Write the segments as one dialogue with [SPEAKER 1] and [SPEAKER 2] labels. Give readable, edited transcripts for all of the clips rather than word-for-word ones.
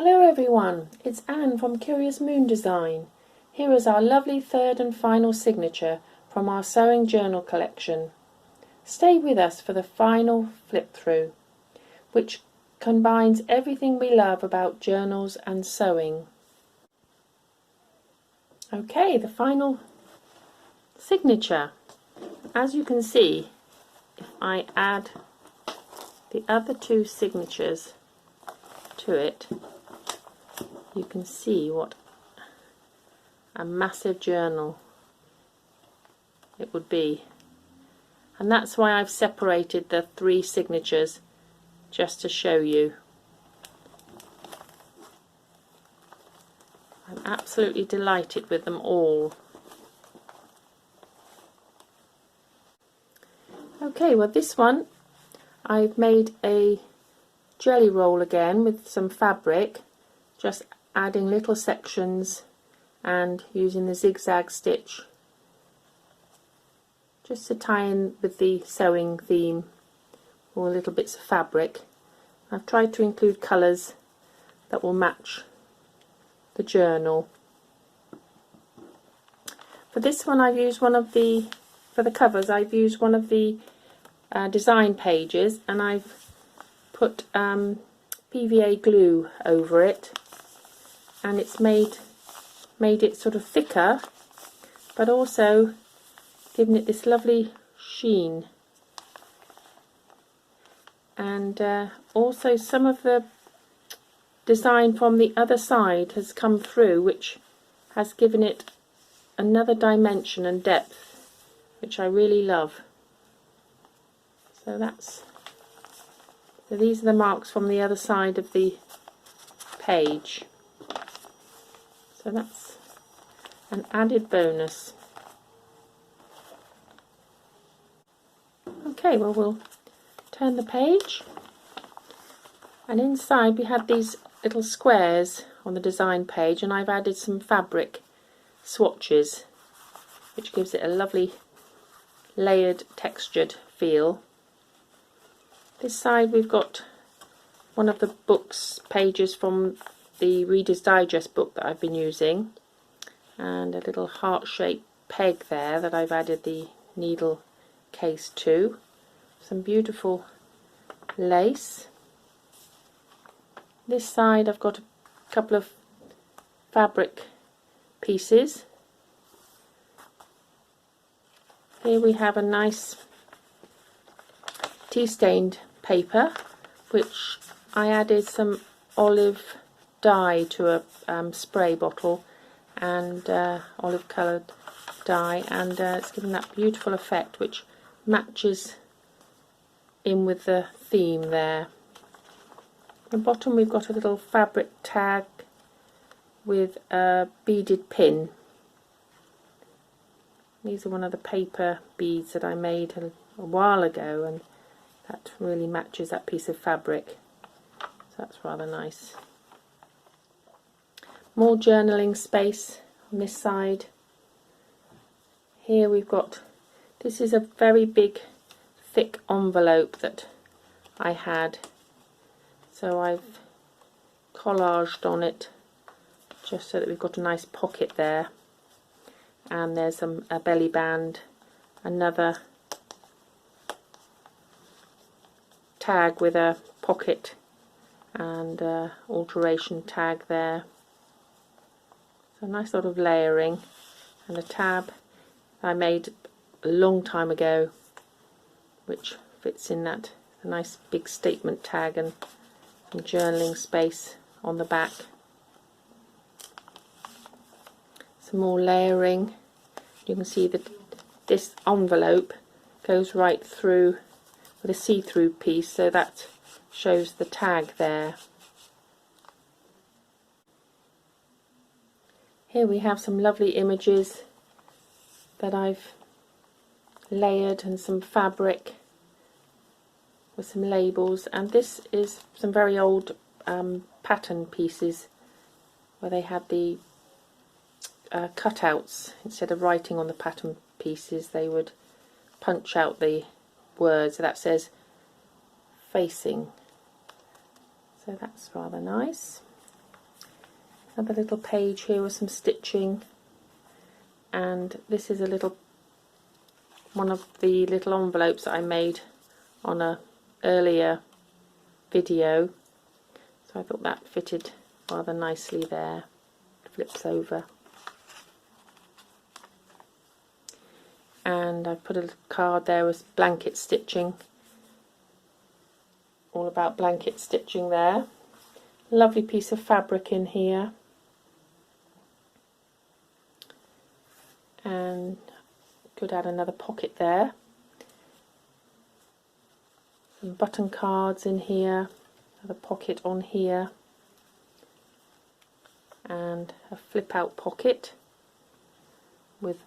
[SPEAKER 1] Hello everyone, it's Anne from Curious Moon Design. Here is our lovely third and final signature from our sewing journal collection. Stay with us for the final flip through, which combines everything we love about journals and sewing. Okay, the final signature. As you can see, if I add the other two signatures to it, you can see what a massive journal it would be. And that's why I've separated the three signatures, just to show you. I'm absolutely delighted with them all. Okay, well this one I've made a jelly roll again with some fabric, just adding little sections and using the zigzag stitch just to tie in with the sewing theme, or little bits of fabric. I've tried to include colours that will match the journal. For this one I've used one of the, for the covers I've used one of the design pages, and I've put PVA glue over it, and it's made it sort of thicker, but also given it this lovely sheen. And also some of the design from the other side has come through, which has given it another dimension and depth, which I really love. So these are the marks from the other side of the page. So that's an added bonus. Okay, well we'll turn the page, and inside we had these little squares on the design page, and I've added some fabric swatches, which gives it a lovely layered, textured feel. This side we've got one of the book's pages from the Reader's Digest book that I've been using, and a little heart-shaped peg there that I've added the needle case to. Some beautiful lace. This side I've got a couple of fabric pieces. Here we have a nice tea-stained paper, which I added some olive dye to a spray bottle, and olive coloured dye, and it's given that beautiful effect which matches in with the theme there. At the bottom we've got a little fabric tag with a beaded pin. These are one of the paper beads that I made a while ago, and that really matches that piece of fabric, so that's rather nice. More journaling space on this side. Here we've got, this is a very big thick envelope that I had, so I've collaged on it just so that we've got a nice pocket there, and there's a belly band, another tag with a pocket and alteration tag there. So a nice sort of layering, and a tab I made a long time ago, which fits in that. A nice big statement tag and some journaling space on the back. Some more layering. You can see that this envelope goes right through with a see-through piece, so that shows the tag there. Here we have some lovely images that I've layered, and some fabric with some labels, and this is some very old pattern pieces where they had the cutouts. Instead of writing on the pattern pieces, they would punch out the words, so that says facing. So that's rather nice. Another little page here with some stitching, and this is one of the little envelopes that I made on a earlier video, so I thought that fitted rather nicely there. Flips over, and I put a little card there with blanket stitching, all about blanket stitching there. Lovely piece of fabric in here, and could add another pocket there. Some button cards in here, another pocket on here, and a flip out pocket with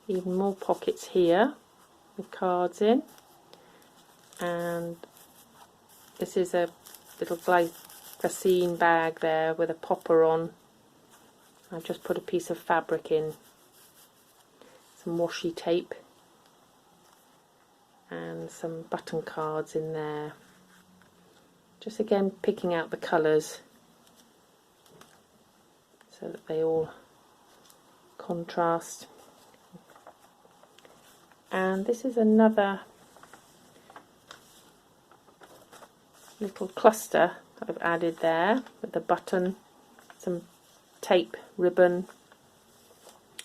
[SPEAKER 1] even more pockets here with cards in. And this is a little glyphosine bag there with a popper on. I've just put a piece of fabric in, some washi tape, and some button cards in there. Just again picking out the colours so that they all contrast. And this is another little cluster I've added there with a button, some tape ribbon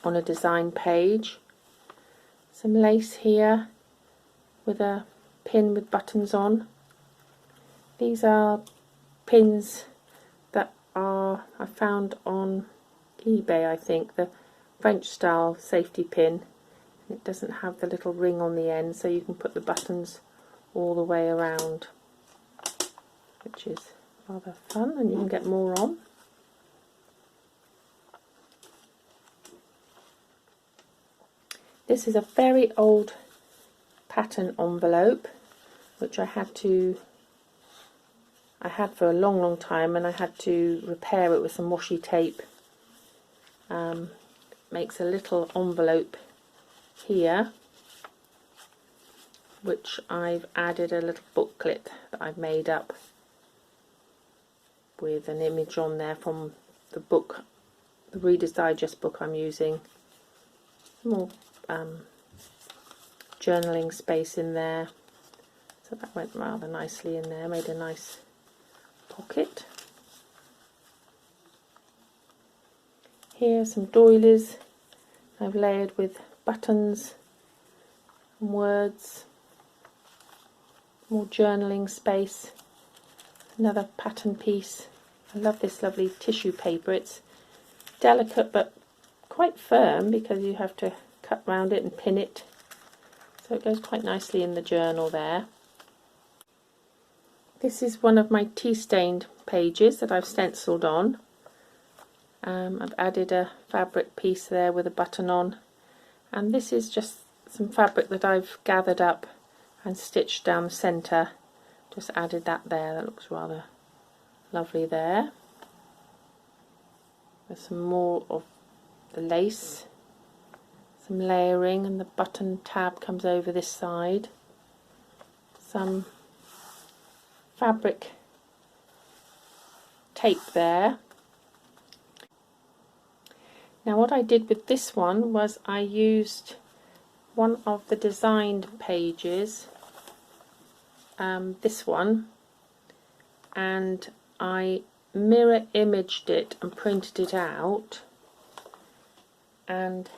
[SPEAKER 1] on a design page, some lace here with a pin with buttons on. These are pins that I found on eBay, I think, the French style safety pin. It doesn't have the little ring on the end, so you can put the buttons all the way around, which is rather fun, and you can get more on. This is a very old pattern envelope which I had for a long time, and I had to repair it with some washi tape. Makes a little envelope here which I've added a little booklet that I've made up with an image on there from the book, the Reader's Digest book I'm using. More journaling space in there, so that went rather nicely in there, made a nice pocket. Here some doilies I've layered with buttons and words, more journaling space. Another pattern piece. I love this lovely tissue paper. It's delicate but quite firm because you have to cut round it and pin it, so it goes quite nicely in the journal there. This is one of my tea stained pages that I've stenciled on. I've added a fabric piece there with a button on, and this is just some fabric that I've gathered up and stitched down the centre. Just added that there. That looks rather lovely there. There's some more of the lace, some layering, and the button tab comes over this side. Some fabric tape there. Now what I did with this one was I used one of the designed pages, this one, and I mirror imaged it and printed it out, and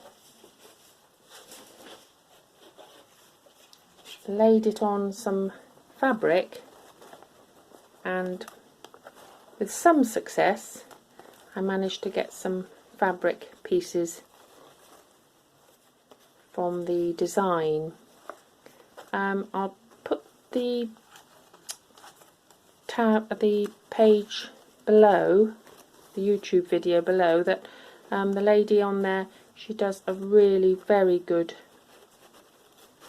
[SPEAKER 1] laid it on some fabric, and with some success I managed to get some fabric pieces from the design. I'll put the page below, the YouTube video below, that the lady on there, she does a really very good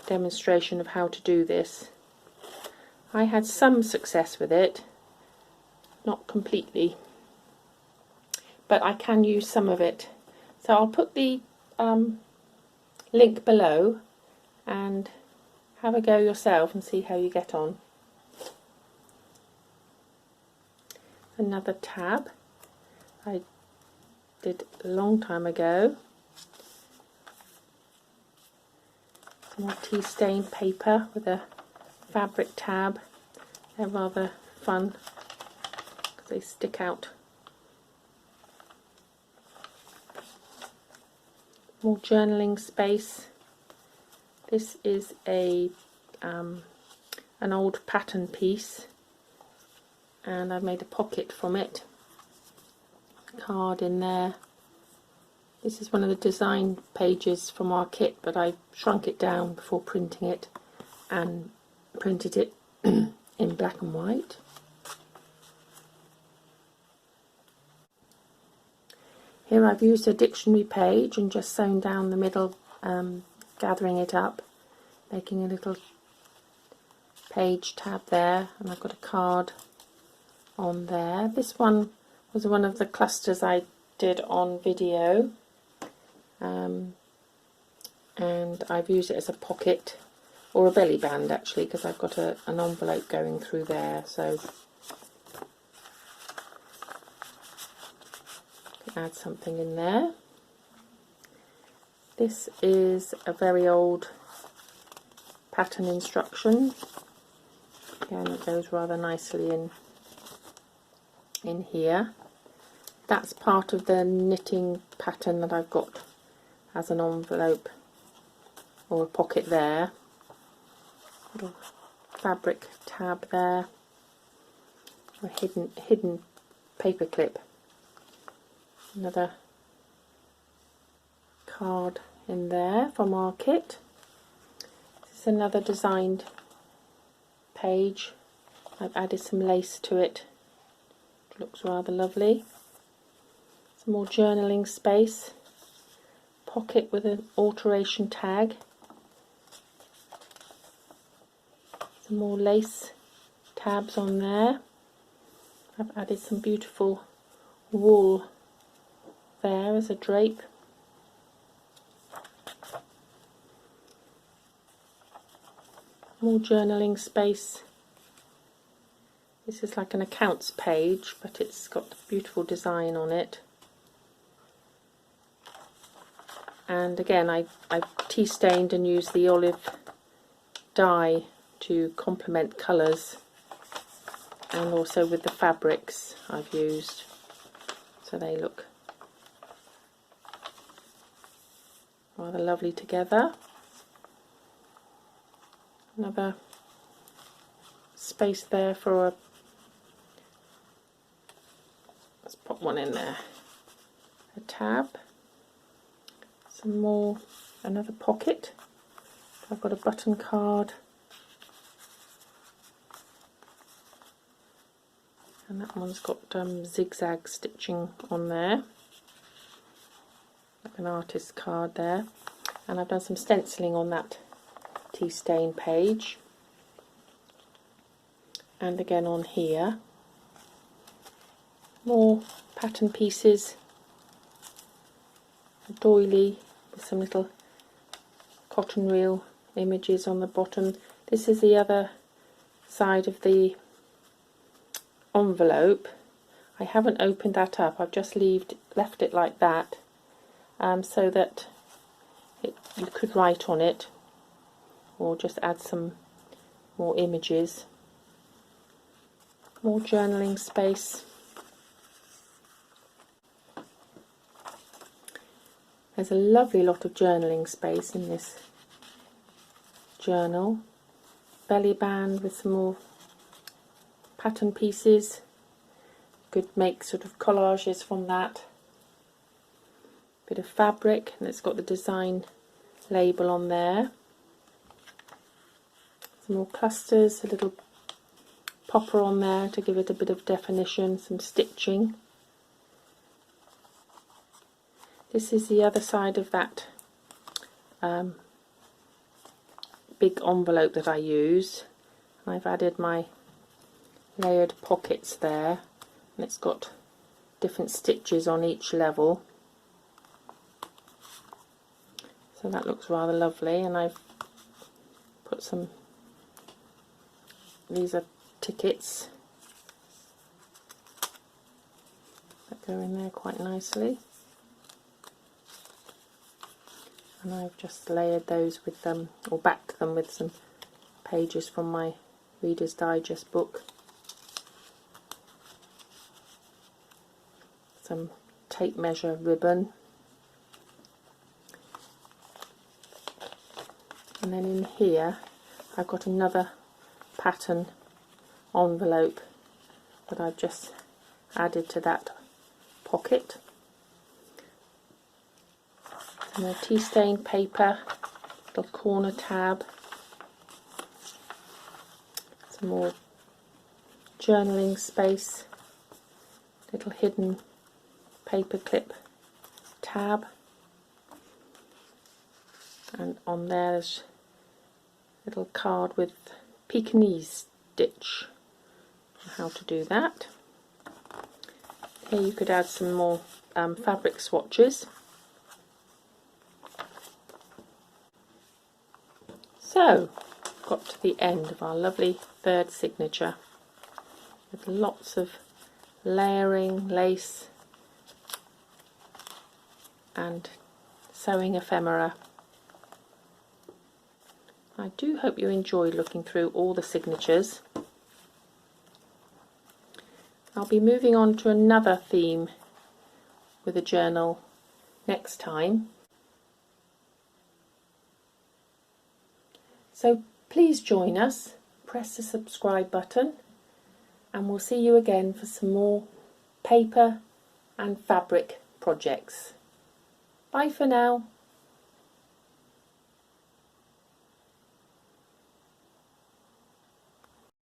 [SPEAKER 1] demonstration of how to do this. I had some success with it, not completely, but I can use some of it. So I'll put the link below and have a go yourself and see how you get on. Another tab. I did a long time ago. Some more tea stained paper with a fabric tab. They're rather fun because they stick out. More journaling space. This is an old pattern piece, and I've made a pocket from it. Card in there. This is one of the design pages from our kit, but I shrunk it down before printing it and printed it in black and white. Here I've used a dictionary page and just sewn down the middle, gathering it up, making a little page tab there, and I've got a card on there. This one was one of the clusters I did on video, and I've used it as a pocket, or a belly band actually, because I've got an envelope going through there, so add something in there. This is a very old pattern instruction. Again, it goes rather nicely in here. That's part of the knitting pattern that I've got as an envelope or a pocket there. Little fabric tab there. A hidden paper clip. Another card in there from our kit. This is another designed page. I've added some lace to it. It looks rather lovely. Some more journaling space. Pocket with an alteration tag. Some more lace tabs on there. I've added some beautiful wool there as a drape. More journaling space. This is like an accounts page, but it's got beautiful design on it. And again, I tea stained and used the olive dye to complement colours, and also with the fabrics I've used, so they look rather lovely together. Another space there for a, let's put one in there, a tab. Some more, another pocket. I've got a button card, and that one's got zigzag stitching on there, like an artist's card there. And I've done some stenciling on that tea stain page, and again on here. More pattern pieces, a doily with some little cotton reel images on the bottom. This is the other side of the envelope. I haven't opened that up, I've just left it like that, so that you could write on it or just add some more images. More journaling space. There's a lovely lot of journaling space in this journal. Belly band with some more pattern pieces. Could make sort of collages from that. Bit of fabric, and it's got the design label on there. Some more clusters, a little popper on there to give it a bit of definition, some stitching. This is the other side of that big envelope that I use. I've added my layered pockets there, and it's got different stitches on each level, so that looks rather lovely. And I've put some, these are tickets that go in there quite nicely. and I've just layered those with them, or backed them with some pages from my Reader's Digest book. Some tape measure ribbon, and then in here I've got another pattern envelope that I've just added to that pocket. And a tea stained paper, little corner tab, some more journaling space, little hidden paper clip tab, and on there's a little card with Pekingese stitch, how to do that. Here you could add some more fabric swatches. So, got to the end of our lovely third signature with lots of layering, lace and sewing ephemera. I do hope you enjoyed looking through all the signatures. I'll be moving on to another theme with a journal next time. So please join us, press the subscribe button, and we'll see you again for some more paper and fabric projects. Bye for now.